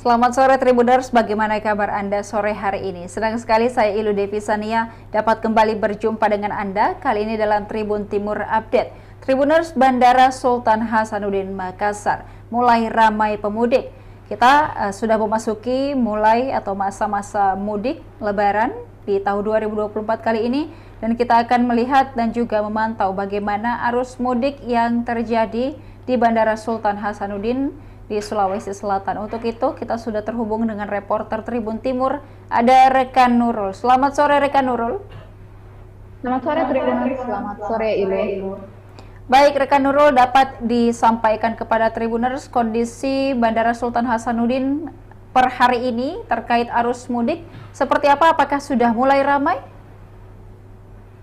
Selamat sore Tribuners, bagaimana kabar Anda sore hari ini? Senang sekali saya Ilu Devi Sania dapat kembali berjumpa dengan Anda, kali ini dalam Tribun Timur Update. Tribuners, Bandara Sultan Hasanuddin Makassar mulai ramai pemudik. Kita sudah memasuki masa-masa mudik Lebaran di tahun 2024 kali ini, dan kita akan melihat dan juga memantau bagaimana arus mudik yang terjadi di Bandara Sultan Hasanuddin di Sulawesi Selatan. Untuk itu kita sudah terhubung dengan reporter Tribun Timur, ada rekan Nurul. Selamat sore rekan Nurul. Selamat sore Tribuners, selamat sore Ilu. Baik rekan Nurul, dapat disampaikan kepada Tribuners kondisi Bandara Sultan Hasanuddin per hari ini terkait arus mudik seperti apa? Apakah sudah mulai ramai?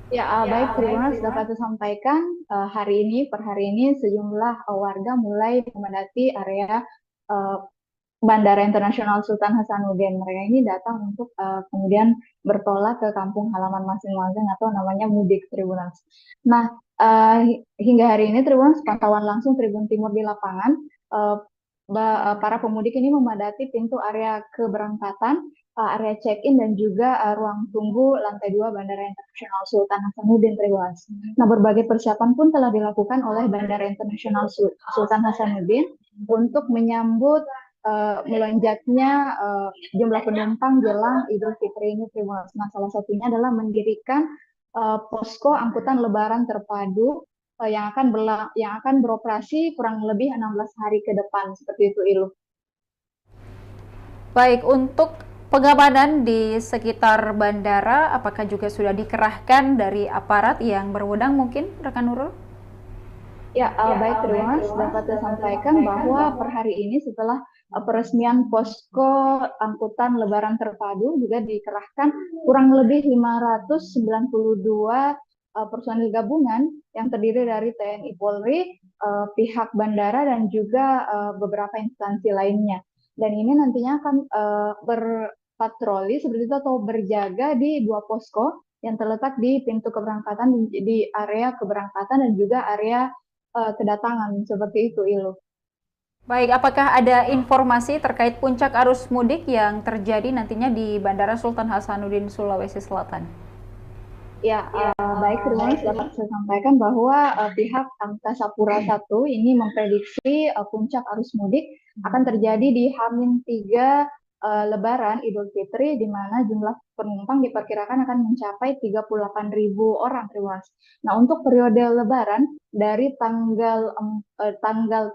Ya, baik Tribuners, dapat disampaikan per hari ini sejumlah warga mulai memadati area Bandara Internasional Sultan Hasanuddin. Mereka ini datang untuk kemudian bertolak ke kampung halaman masing-masing atau namanya mudik Tribuners. Nah, hingga hari ini Tribuners pantauan langsung Tribun Timur di lapangan, para pemudik ini memadati pintu area keberangkatan, area check-in dan juga ruang tunggu lantai 2 Bandara Internasional Sultan Hasanuddin Tribuners. Nah, berbagai persiapan pun telah dilakukan oleh Bandara Internasional Sultan Hasanuddin untuk menyambut melonjaknya jumlah penumpang jelang Idul Fitri ini Tribuners. Nah, salah satunya adalah mendirikan posko angkutan Lebaran terpadu yang akan beroperasi kurang lebih 16 hari ke depan, seperti itu Ilu. Baik, untuk pengamanan di sekitar bandara apakah juga sudah dikerahkan dari aparat yang berwenang mungkin rekan Nurul? Ya, baik Tribuners, dapat saya sampaikan bahwa per hari ini setelah peresmian posko angkutan Lebaran terpadu juga dikerahkan kurang lebih 592 personil gabungan yang terdiri dari TNI Polri, pihak bandara dan juga beberapa instansi lainnya. Dan ini nantinya akan berpatroli seperti itu atau berjaga di 2 posko yang terletak di pintu keberangkatan, di area keberangkatan dan juga area kedatangan, seperti itu Ilu. Baik, apakah ada informasi terkait puncak arus mudik yang terjadi nantinya di Bandara Sultan Hasanuddin Sulawesi Selatan? Ya, baik Tribuners, dapat saya sampaikan bahwa pihak Angkasa Pura I ini memprediksi puncak arus mudik akan terjadi di H-3 Lebaran Idul Fitri, di mana jumlah penumpang diperkirakan akan mencapai 38.000 orang Tribuners. Nah, untuk periode Lebaran dari tanggal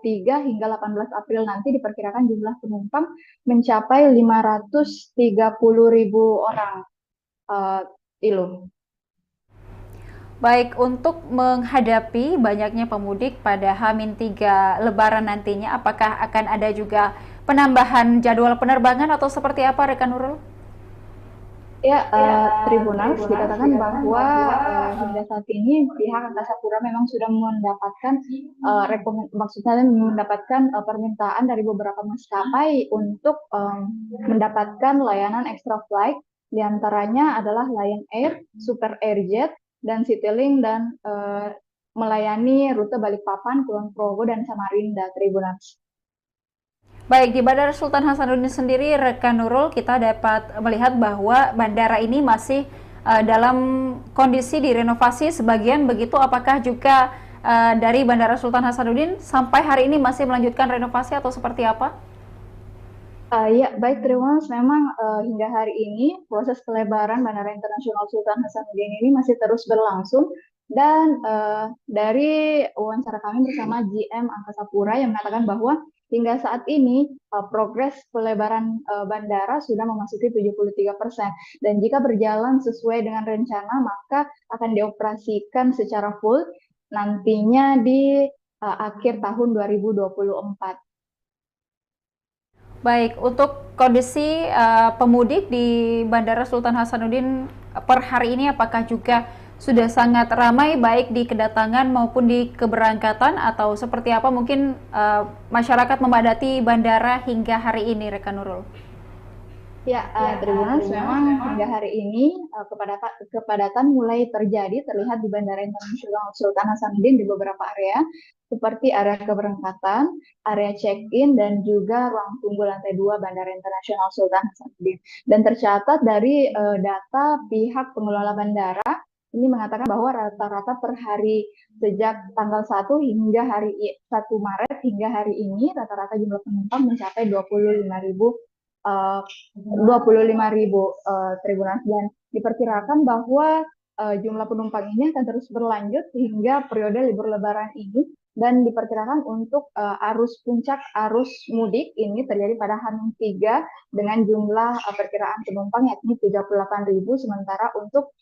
3 hingga 18 April nanti diperkirakan jumlah penumpang mencapai 530.000 orang. Ilu. Baik, untuk menghadapi banyaknya pemudik pada H-3 Lebaran nantinya, apakah akan ada juga penambahan jadwal penerbangan atau seperti apa rekan Nurul? Ya, Tribuners dikatakan bahwa hingga saat ini pihak Angkasa Pura memang sudah mendapatkan permintaan dari beberapa maskapai untuk mendapatkan layanan extra flight, diantaranya adalah Lion Air, Super Airjet, dan Citylink, dan melayani rute Balikpapan, Kulon Progo, dan Samarinda, Tribuners. Baik, di Bandara Sultan Hasanuddin sendiri, rekan Nurul, kita dapat melihat bahwa bandara ini masih dalam kondisi direnovasi sebagian begitu. Apakah juga dari Bandara Sultan Hasanuddin sampai hari ini masih melanjutkan renovasi atau seperti apa? Ya, baik Tribuners, memang hingga hari ini proses pelebaran Bandara Internasional Sultan Hasanuddin ini masih terus berlangsung, dan dari wawancara kami bersama GM Angkasa Pura yang mengatakan bahwa hingga saat ini progres pelebaran bandara sudah memasuki 73%, dan jika berjalan sesuai dengan rencana maka akan dioperasikan secara full nantinya di akhir tahun 2024. Baik, untuk kondisi pemudik di Bandara Sultan Hasanuddin per hari ini apakah juga sudah sangat ramai baik di kedatangan maupun di keberangkatan atau seperti apa mungkin masyarakat memadati bandara hingga hari ini rekan Nurul? Ya, Tribuners, memang hingga hari ini kepadatan mulai terlihat di Bandara Internasional Sultan Hasanuddin di beberapa area, seperti area keberangkatan, area check-in, dan juga ruang tunggu lantai 2 Bandara Internasional Sultan Hasanuddin. Dan tercatat dari data pihak pengelola bandara, ini mengatakan bahwa rata-rata per hari sejak tanggal 1 hingga 1 Maret hingga hari ini, rata-rata jumlah penumpang mencapai 25.000 Tribuners, dan diperkirakan bahwa jumlah penumpang ini akan terus berlanjut hingga periode libur Lebaran ini, dan diperkirakan untuk arus puncak arus mudik ini terjadi pada H-3 dengan jumlah perkiraan penumpang yakni 38.000, sementara untuk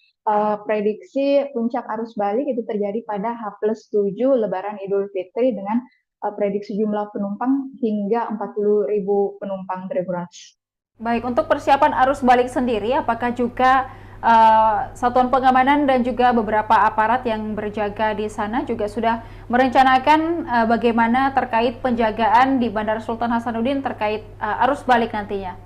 prediksi puncak arus balik itu terjadi pada H+7 Lebaran Idul Fitri dengan prediksi jumlah penumpang hingga 40.000 penumpang Tribuners. Baik, untuk persiapan arus balik sendiri, apakah juga satuan pengamanan dan juga beberapa aparat yang berjaga di sana juga sudah merencanakan bagaimana terkait penjagaan di Bandara Sultan Hasanuddin terkait arus balik nantinya?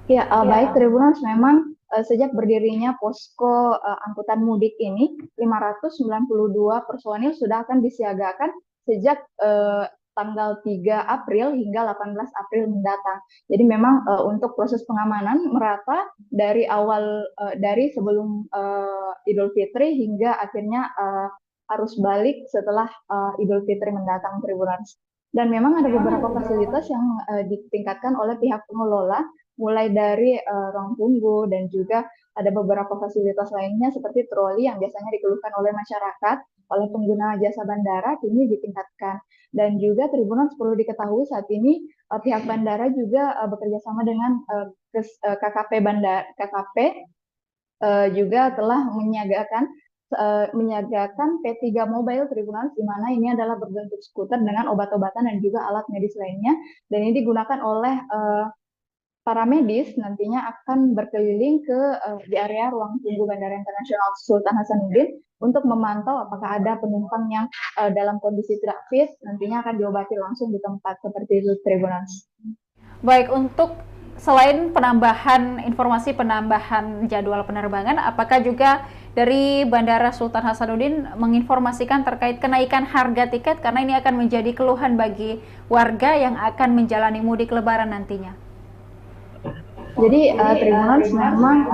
Ya, baik Tribuners, memang sejak berdirinya posko angkutan mudik ini, 592 personil sudah akan disiagakan sejak tanggal 3 April hingga 18 April mendatang. Jadi memang untuk proses pengamanan merata dari awal dari sebelum Idul Fitri hingga akhirnya arus balik setelah Idul Fitri mendatang, Tribuners. Dan memang ada beberapa fasilitas yang ditingkatkan oleh pihak pengelola, mulai dari ruang tunggu dan juga ada beberapa fasilitas lainnya seperti troli yang biasanya dikeluhkan oleh masyarakat, oleh pengguna jasa bandara, kini ditingkatkan. Dan juga Tribuners, perlu diketahui saat ini pihak bandara juga bekerja sama dengan KKP Bandara, KKP juga telah menyiagakan P3 Mobile Tribuners, di mana ini adalah berbentuk skuter dengan obat-obatan dan juga alat medis lainnya, dan ini digunakan oleh para medis nantinya akan berkeliling di area ruang tunggu Bandara Internasional Sultan Hasanuddin untuk memantau apakah ada penumpang yang dalam kondisi tidak fit, nantinya akan diobati langsung di tempat, seperti itu, Tribuners. Baik, untuk selain penambahan jadwal penerbangan, apakah juga dari Bandara Sultan Hasanuddin menginformasikan terkait kenaikan harga tiket, karena ini akan menjadi keluhan bagi warga yang akan menjalani mudik Lebaran nantinya? Jadi Tribuners, memang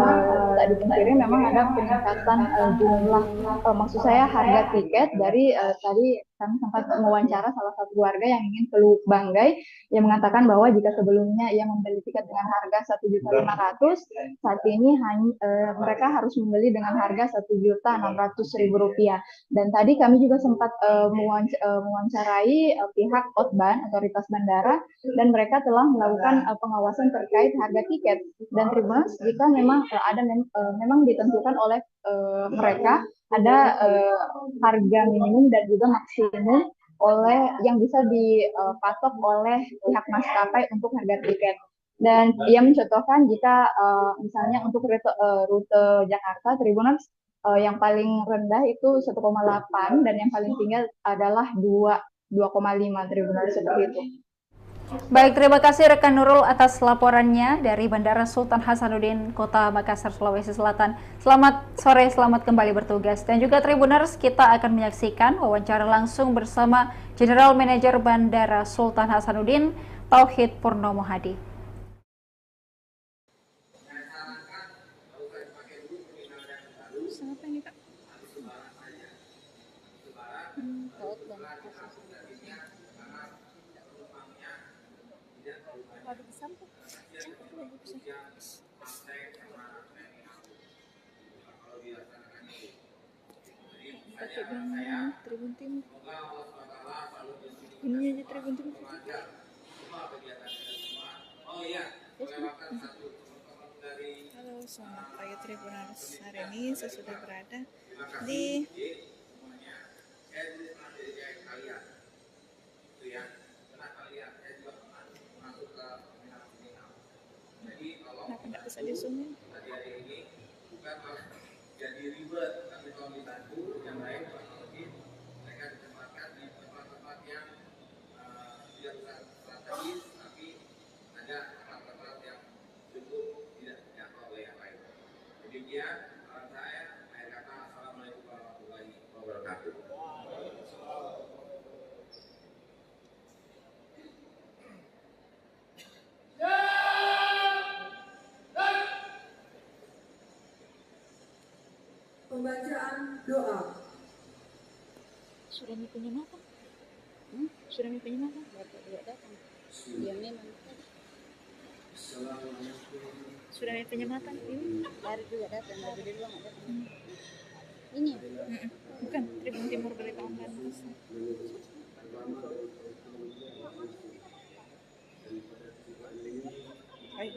tak dipungkiri memang ada peningkatan jumlah, maksud saya harga tiket dari tadi kami sempat mewawancara salah satu warga yang ingin ke Lubuk Banggai, yang mengatakan bahwa jika sebelumnya ia membeli tiket dengan harga 1.500.000, saat ini mereka harus membeli dengan harga 1.600.000 rupiah. Dan tadi kami juga sempat mewawancarai pihak Otban, otoritas bandara, dan mereka telah melakukan pengawasan terkait harga tiket. Dan Tribuners, jika memang memang ditentukan oleh mereka ada harga minimum dan juga maksimum yang bisa dipatok oleh pihak maskapai untuk harga tiket. Dan ia mencontohkan jika misalnya untuk rute Jakarta, Tribuners, yang paling rendah itu 1,8 dan yang paling tinggi adalah 2,5, Tribuners, seperti itu. Baik, terima kasih rekan Nurul atas laporannya dari Bandara Sultan Hasanuddin, Kota Makassar, Sulawesi Selatan. Selamat sore, selamat kembali bertugas. Dan juga Tribuners, kita akan menyaksikan wawancara langsung bersama General Manager Bandara Sultan Hasanuddin, Tauhid Purnomo Hadi. Pakai bang Tribun Timur. Ini aja Tribun Timur. Halo, selamat pagi Tribuners. Hari ini saya sudah berada di kenapa nggak bisa disumin? Jadi ribet, tapi kalau dibantu yang lain mereka ditempatkan di tempat-tempat yang tidak strategis, tapi ada tempat-tempat yang cukup tidak terjangkau oleh yang lain. Demikian saya kata assalamualaikum warahmatullahi wabarakatuh. pembacaan doa. Sudah mi punya makan? Sudah mi punya makan? Bapak juga datang. Dia memang. Sudah mi punya makan? Ini hari juga datang, tapi dia bilang ada. Ini? Bukan, Tribun Timur Balikpapan. Ayo,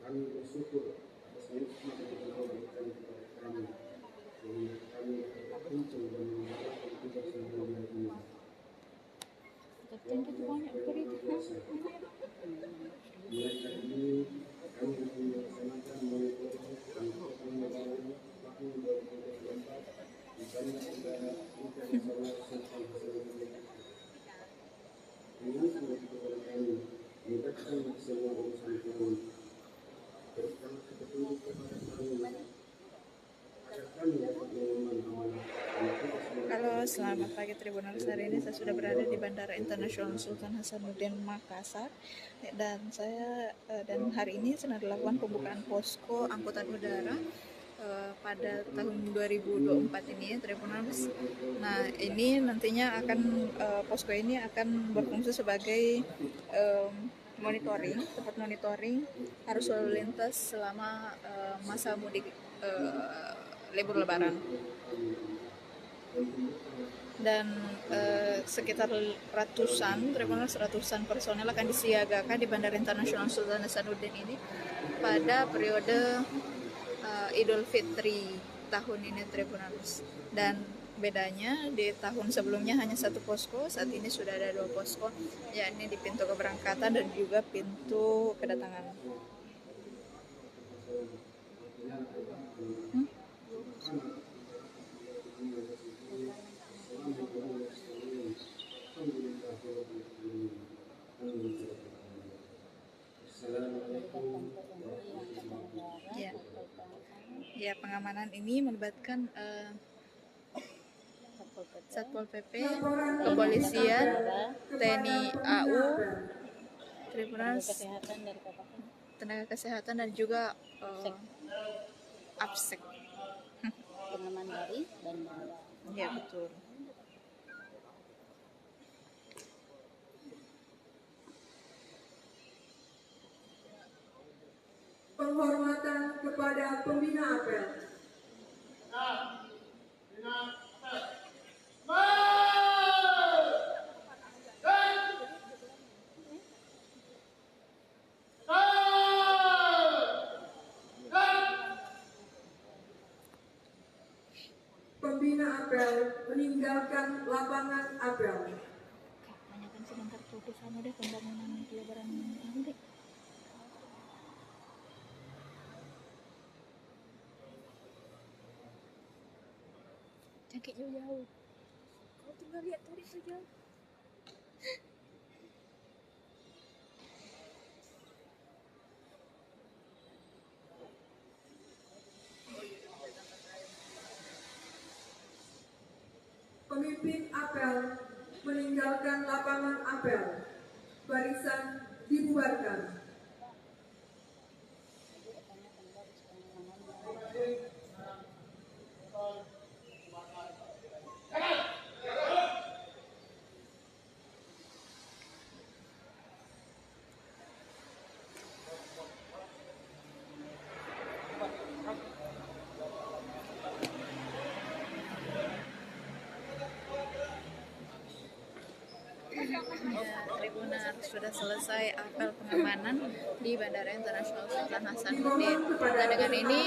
Kami bersyukur atas nikmat yang Engkau berikan kepada kami, sehingga kami dapat berkumpul dan menjalankan tugas yang mulia ini. Tapi itu banyak berita. Mulai hari ini kami akan melaksanakan monitoring untuk pengembangan tahun 2024 di Bandar Udara Internasional Sultan Hasanuddin. Ini sudah kepada kami, mudahkan semua urusan kami. Berikan petunjuk kepada kami, agar kami dapat mengemban amanah dan tugas yang Halo, selamat pagi Tribuners. Hari ini saya sudah berada di Bandara Internasional Sultan Hasanuddin Makassar, dan hari ini sedang dilakukan pembukaan posko angkutan udara pada tahun 2024 ini ya Tribuners. Nah, ini nantinya akan posko ini akan berfungsi sebagai tempat monitoring arus lalu lintas selama masa mudik libur lebaran. Dan sekitar ratusan personel akan disiagakan di Bandara Internasional Sultan Hasanuddin ini pada periode Idul Fitri tahun ini Tribuners. Dan bedanya di tahun sebelumnya hanya satu posko, saat ini sudah ada 2 posko, yakni di pintu keberangkatan dan juga pintu kedatangan. Ya, pengamanan ini melibatkan Satpol PP, kepolisian, TNI AU, Tribuners, tenaga kesehatan dan juga APSEK. Pengaman dari bandara. Ya, betul. penghormatan kepada pembina apel. Pembina apel meninggalkan lapangan apel. Banyakan sebentar fokus sama deh pembangunan pelebaran ini deh. Cakik jauh-jauh. Kau tinggal lihat tadi saja. Pemimpin apel meninggalkan lapangan apel. Barisan dibubarkan. Tribuners, sudah selesai apel pengamanan di Bandara Internasional Sultan Hasanuddin. Nah, dengan ini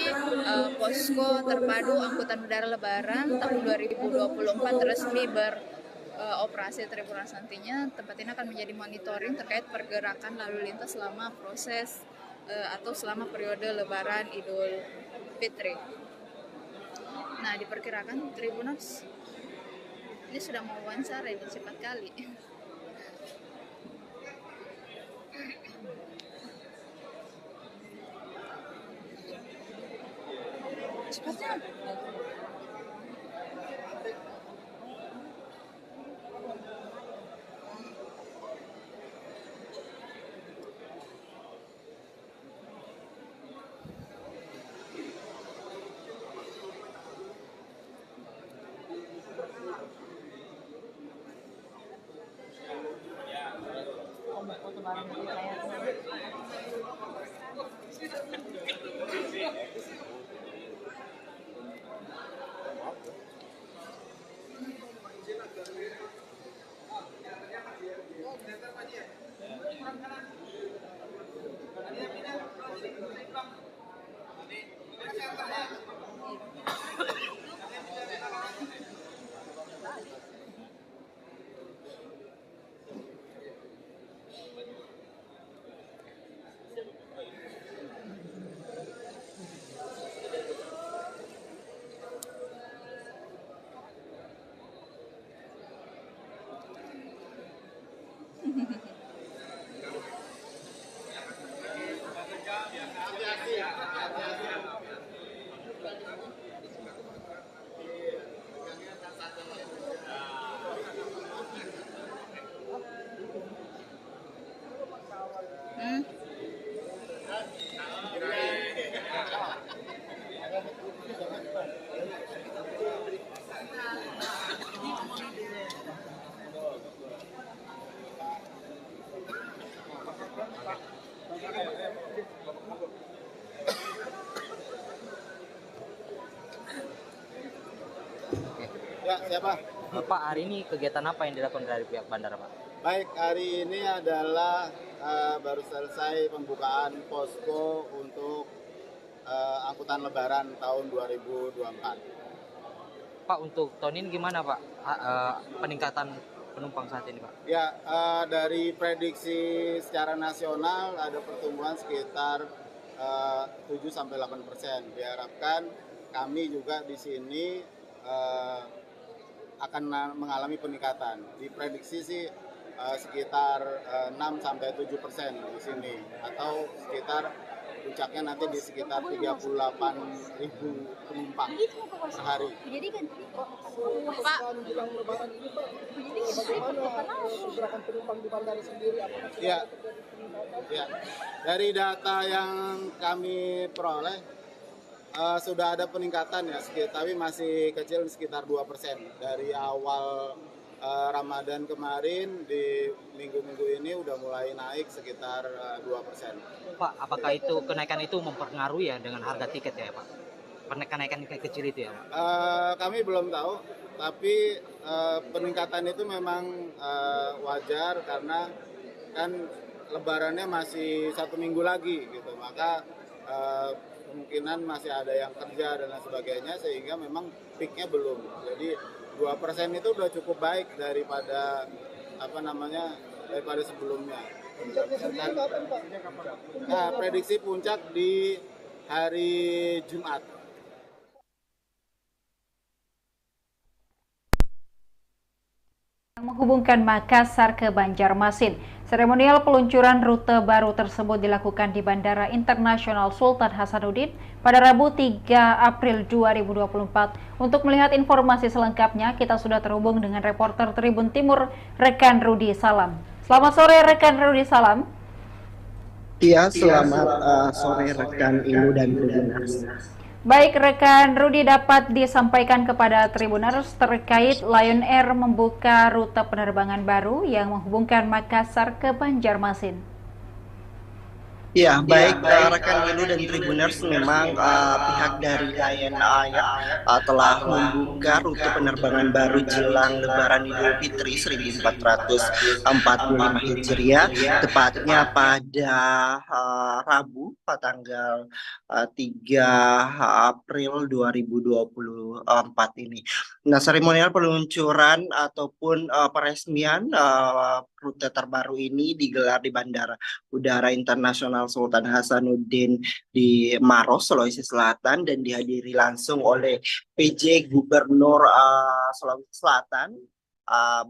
posko terpadu angkutan udara Lebaran tahun 2024 resmi beroperasi. Tribuners, nantinya tempat ini akan menjadi monitoring terkait pergerakan lalu lintas selama proses atau selama periode Lebaran Idul Fitri. Nah, diperkirakan Tribuners Ini sudah mau wawancara ini cepat kali. Cepatnya. Ya, siapa? Pak, hari ini kegiatan apa yang dilakukan dari pihak bandara, Pak? Baik, hari ini adalah baru selesai pembukaan posko untuk angkutan lebaran tahun 2024. Pak, untuk tahun ini gimana, Pak? Peningkatan penumpang saat ini, Pak? Ya, dari prediksi secara nasional ada pertumbuhan sekitar 7-8%. Diharapkan kami juga di sini akan mengalami peningkatan. Diprediksi sih sekitar 6-7% di sini, atau sekitar puncaknya nanti di sekitar 38.000 penumpang sehari. Pak, Ya, ya. Dari data yang kami peroleh sudah ada peningkatan ya, tapi masih kecil sekitar 2%. Dari awal Ramadan kemarin di minggu-minggu ini udah mulai naik sekitar 2%. Pak, apakah itu kenaikan itu mempengaruhi ya dengan harga tiket ya, Pak? Kenaikan kecil itu ya, Pak? Kami belum tahu, tapi peningkatan itu memang wajar karena kan lebarannya masih 1 minggu lagi gitu, maka kemungkinan masih ada yang kerja dan lain sebagainya, sehingga memang peaknya belum. Jadi 2% itu udah cukup baik daripada daripada sebelumnya. Nah, prediksi puncak di hari Jumat. Menghubungkan Makassar ke Banjarmasin. Seremonial peluncuran rute baru tersebut dilakukan di Bandara Internasional Sultan Hasanuddin pada Rabu 3 April 2024. Untuk melihat informasi selengkapnya, kita sudah terhubung dengan reporter Tribun Timur, rekan Rudi Salam. Selamat sore rekan Rudi Salam. Iya, selamat sore rekan Ilu dan Tribuners. Baik, rekan Rudi, dapat disampaikan kepada Tribuners terkait Lion Air membuka rute penerbangan baru yang menghubungkan Makassar ke Banjarmasin. Ya, baik rekan Ilu dan Tribuners, memang pihak dari Lion Air telah membuka rute penerbangan baru jelang Lebaran Idul Fitri 1445 Hijriah, tepatnya pada Rabu tanggal 3 April 2024 ini. Nah, seremonial peluncuran ataupun peresmian rute terbaru ini digelar di Bandara Udara Internasional Sultan Hasanuddin di Maros, Sulawesi Selatan, dan dihadiri langsung oleh PJ Gubernur Sulawesi Selatan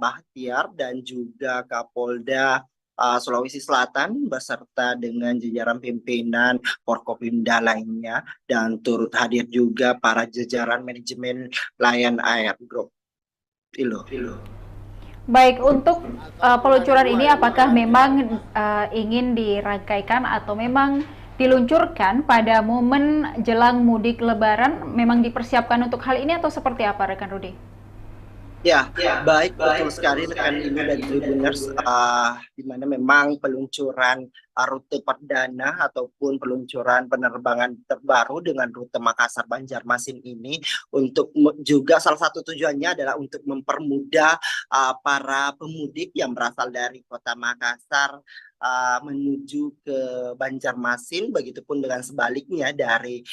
Bahtiar dan juga Kapolda Sulawesi Selatan beserta dengan jajaran pimpinan Forkopimda lainnya, dan turut hadir juga para jajaran manajemen Lion Air Group. Ilo. Baik, untuk peluncuran ini apakah memang ingin dirangkaikan atau memang diluncurkan pada momen jelang mudik Lebaran, memang dipersiapkan untuk hal ini atau seperti apa, rekan Rudi? Ya, baik, betul sekali rekan Ibu dan Tribuners, di mana memang peluncuran rute perdana ataupun peluncuran penerbangan terbaru dengan rute Makassar Banjarmasin ini untuk juga salah satu tujuannya adalah untuk mempermudah para pemudik yang berasal dari kota Makassar menuju ke Banjarmasin, begitupun dengan sebaliknya dari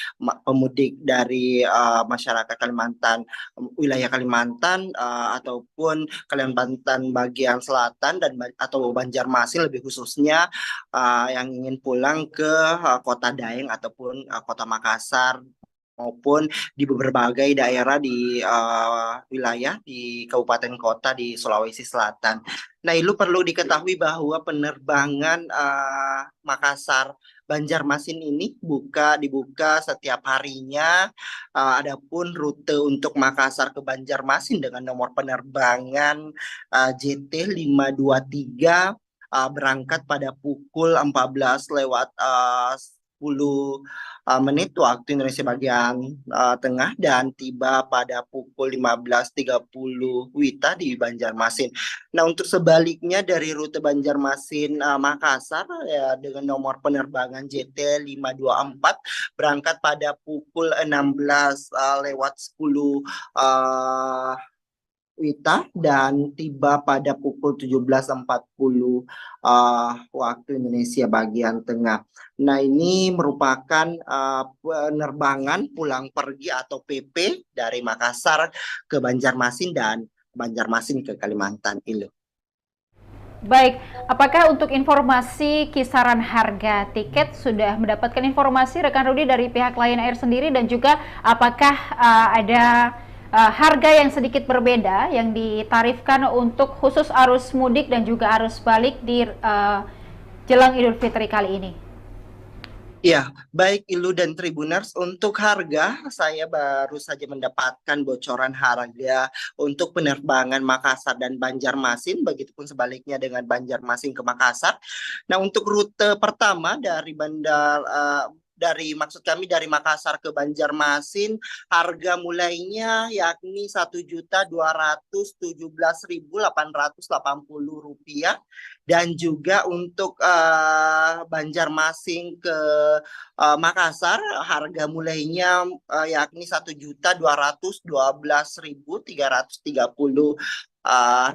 pemudik dari masyarakat Kalimantan, wilayah Kalimantan ataupun Kalimantan bagian selatan dan atau Banjarmasin lebih khususnya yang ingin pulang ke kota Daeng ataupun kota Makassar maupun di berbagai daerah di wilayah di kabupaten kota di Sulawesi Selatan. Nah, itu perlu diketahui bahwa penerbangan Makassar Banjarmasin ini dibuka setiap harinya. Adapun rute untuk Makassar ke Banjarmasin dengan nomor penerbangan JT 523 berangkat pada pukul 14 lewat 10 menit waktu Indonesia bagian tengah dan tiba pada pukul 15.30 WITA di Banjarmasin. Nah, untuk sebaliknya dari rute Banjarmasin Makassar ya, dengan nomor penerbangan JT 524 berangkat pada pukul 16 lewat 10 WITA dan tiba pada pukul 17.40 waktu Indonesia bagian tengah. Nah, ini merupakan penerbangan pulang pergi atau PP dari Makassar ke Banjarmasin dan Banjarmasin ke Kalimantan. Ilo. Baik, apakah untuk informasi kisaran harga tiket sudah mendapatkan informasi rekan Rudi dari pihak Lion Air sendiri, dan juga apakah ada harga yang sedikit berbeda yang ditarifkan untuk khusus arus mudik dan juga arus balik di jelang Idul Fitri kali ini? Ya, baik Ilu dan Tribuners, untuk harga saya baru saja mendapatkan bocoran harga untuk penerbangan Makassar dan Banjarmasin, begitupun sebaliknya dengan Banjarmasin ke Makassar. Nah, untuk rute pertama dari maksud kami dari Makassar ke Banjarmasin, harga mulainya yakni Rp1.217.880, dan juga untuk Banjarmasin ke Makassar harga mulainya yakni Rp1.212.330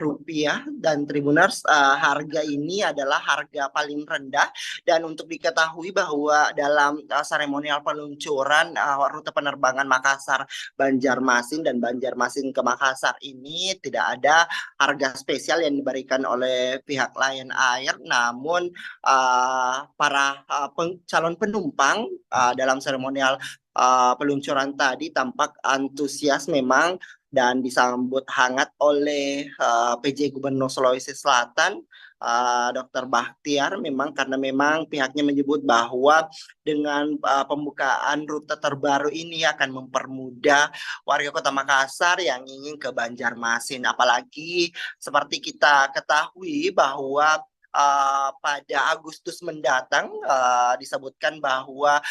rupiah. Dan Tribuners, harga ini adalah harga paling rendah, dan untuk diketahui bahwa dalam seremonial peluncuran rute penerbangan Makassar Banjarmasin dan Banjarmasin ke Makassar ini tidak ada harga spesial yang diberikan oleh pihak Lion Air, namun para calon penumpang dalam seremonial peluncuran tadi tampak antusias memang dan disambut hangat oleh PJ Gubernur Sulawesi Selatan, Dr. Bahtiar, karena memang pihaknya menyebut bahwa dengan pembukaan rute terbaru ini akan mempermudah warga Kota Makassar yang ingin ke Banjarmasin. Apalagi seperti kita ketahui bahwa pada Agustus mendatang disebutkan bahwa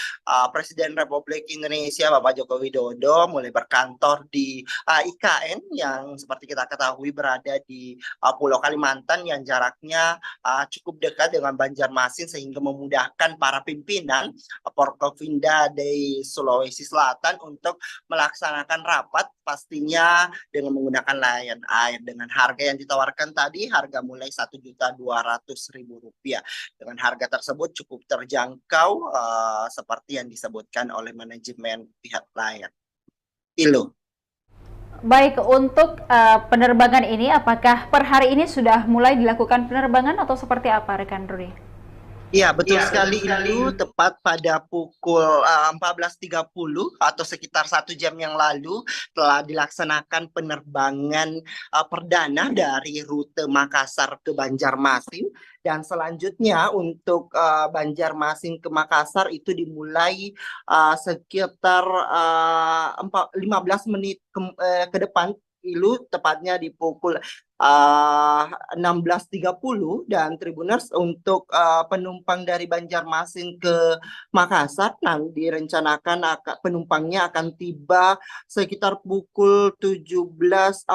Presiden Republik Indonesia Bapak Joko Widodo mulai berkantor di IKN yang seperti kita ketahui berada di Pulau Kalimantan yang jaraknya cukup dekat dengan Banjarmasin, sehingga memudahkan para pimpinan Forkopimda di Sulawesi Selatan untuk melaksanakan rapat pastinya dengan menggunakan Lion Air. Dengan harga yang ditawarkan tadi, harga mulai Rp1.200.000. Dengan harga tersebut cukup terjangkau seperti yang disebutkan oleh manajemen pihak Lion. Ilo. Baik, untuk penerbangan ini apakah per hari ini sudah mulai dilakukan penerbangan atau seperti apa rekan Rudi? Iya, betul sekali Ilu. Tepat pada pukul 14.30 atau sekitar 1 jam yang lalu telah dilaksanakan penerbangan perdana dari rute Makassar ke Banjarmasin. Dan selanjutnya untuk Banjarmasin ke Makassar itu dimulai sekitar 15 menit ke depan Ilu, tepatnya di pukul 16.30. Dan Tribuners, untuk penumpang dari Banjarmasin ke Makassar nanti direncanakan penumpangnya akan tiba sekitar pukul 17.40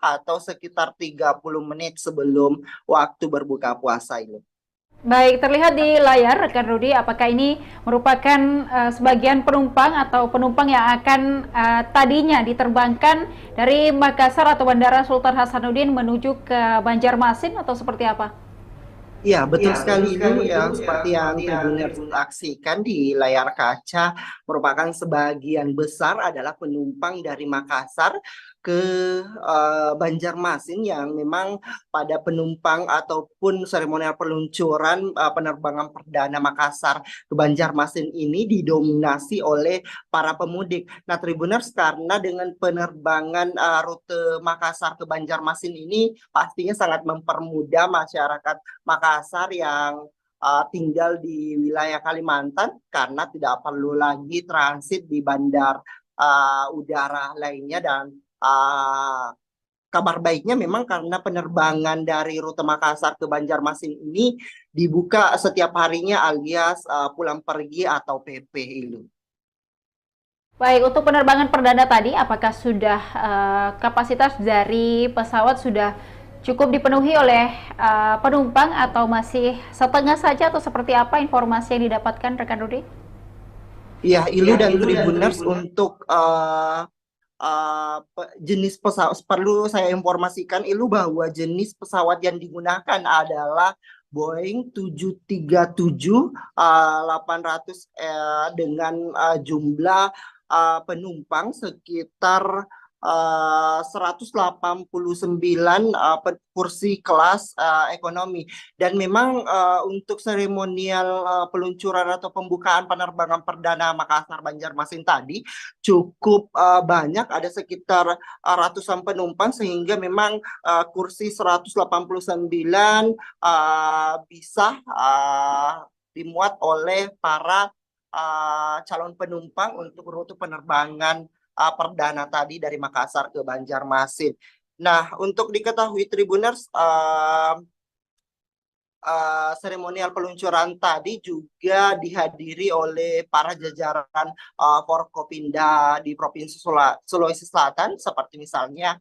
atau sekitar 30 menit sebelum waktu berbuka puasa ini. Baik, terlihat di layar rekan Rudi, apakah ini merupakan sebagian penumpang atau penumpang yang akan tadinya diterbangkan dari Makassar atau Bandara Sultan Hasanuddin menuju ke Banjarmasin atau seperti apa? Iya, betul sekali itu yang seperti yang Tribuners saksikan di layar kaca, merupakan sebagian besar adalah penumpang dari Makassar ke Banjarmasin, yang memang pada penumpang ataupun seremonial peluncuran penerbangan perdana Makassar ke Banjarmasin ini didominasi oleh para pemudik. Nah, Tribuners, karena dengan penerbangan rute Makassar ke Banjarmasin ini pastinya sangat mempermudah masyarakat Makassar yang tinggal di wilayah Kalimantan, karena tidak perlu lagi transit di bandar udara lainnya. Dan kabar baiknya memang karena penerbangan dari rute Makassar ke Banjarmasin ini dibuka setiap harinya, alias pulang pergi atau PP itu. Baik, untuk penerbangan perdana tadi, apakah sudah kapasitas dari pesawat sudah cukup dipenuhi oleh penumpang atau masih setengah saja, atau seperti apa informasi yang didapatkan rekan Rudi? Iya, Ilu dan Tribuners, untuk jenis pesawat perlu saya informasikan Ilu bahwa jenis pesawat yang digunakan adalah Boeing 737-800 dengan jumlah penumpang sekitar 189 kursi kelas ekonomi. Dan memang untuk seremonial peluncuran atau pembukaan penerbangan perdana Makassar Banjarmasin tadi cukup banyak, ada sekitar ratusan penumpang, sehingga memang kursi 189 bisa dimuat oleh para calon penumpang untuk rute penerbangan perdana tadi dari Makassar ke Banjarmasin. Nah, untuk diketahui Tribuners, seremonial peluncuran tadi juga dihadiri oleh para jajaran Forkopimda di Provinsi Sulawesi Selatan, seperti misalnya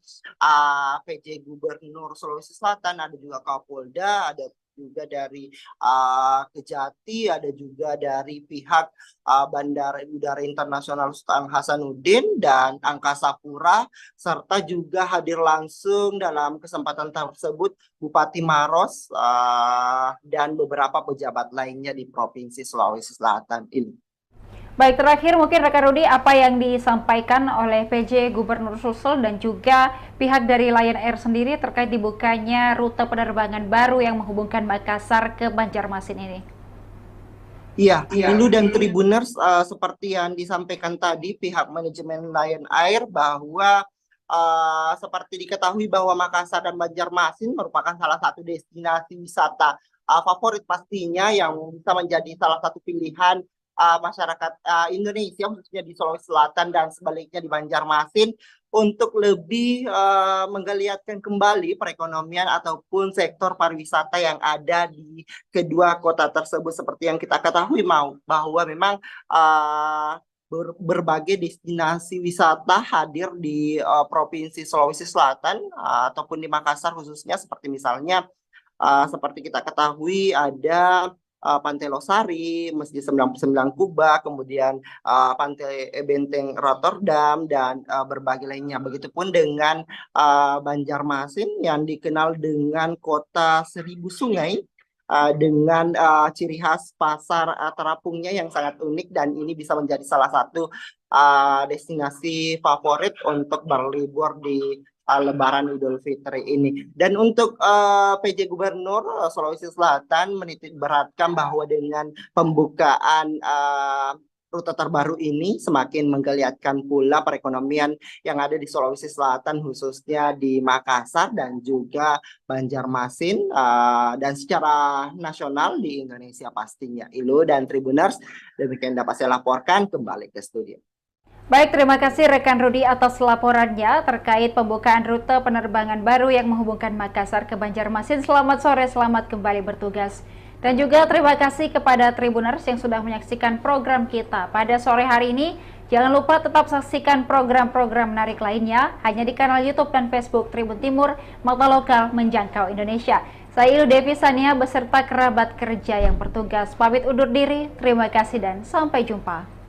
PJ Gubernur Sulawesi Selatan, ada juga Kapolda, ada juga dari Kejati, ada juga dari pihak Bandara Udara Internasional Sultan Hasanuddin dan Angkasa Pura, serta juga hadir langsung dalam kesempatan tersebut Bupati Maros dan beberapa pejabat lainnya di Provinsi Sulawesi Selatan ini. Baik, terakhir mungkin rekan Rudi, apa yang disampaikan oleh PJ Gubernur Sulsel dan juga pihak dari Lion Air sendiri terkait dibukanya rute penerbangan baru yang menghubungkan Makassar ke Banjarmasin ini? Iya, Ilu dan Tribuners, seperti yang disampaikan tadi pihak manajemen Lion Air, bahwa seperti diketahui bahwa Makassar dan Banjarmasin merupakan salah satu destinasi wisata favorit pastinya, yang bisa menjadi salah satu pilihan masyarakat Indonesia, khususnya di Sulawesi Selatan dan sebaliknya di Banjarmasin, untuk lebih menggeliatkan kembali perekonomian ataupun sektor pariwisata yang ada di kedua kota tersebut. Seperti yang kita ketahui bahwa memang berbagai destinasi wisata hadir di Provinsi Sulawesi Selatan ataupun di Makassar khususnya, seperti misalnya seperti kita ketahui ada Pantai Losari, Masjid 99 Kuba, kemudian Pantai Benteng Rotterdam, dan berbagai lainnya. Begitupun dengan Banjarmasin yang dikenal dengan kota 1000 sungai, dengan ciri khas pasar terapungnya yang sangat unik, dan ini bisa menjadi salah satu destinasi favorit untuk berlibur di Lebaran Idul Fitri ini. Dan untuk PJ Gubernur Sulawesi Selatan menitik beratkan bahwa dengan pembukaan rute terbaru ini semakin menggeliatkan pula perekonomian yang ada di Sulawesi Selatan, khususnya di Makassar dan juga Banjarmasin, dan secara nasional di Indonesia pastinya. Ilu dan Tribuners, demikian dapat saya laporkan, kembali ke studio. Baik, terima kasih rekan Rudi atas laporannya terkait pembukaan rute penerbangan baru yang menghubungkan Makassar ke Banjarmasin. Selamat sore, selamat kembali bertugas. Dan juga terima kasih kepada Tribuners yang sudah menyaksikan program kita pada sore hari ini. Jangan lupa tetap saksikan program-program menarik lainnya hanya di kanal YouTube dan Facebook Tribun Timur, mata lokal menjangkau Indonesia. Saya Ilu Devi Sania beserta kerabat kerja yang bertugas pamit undur diri. Terima kasih dan sampai jumpa.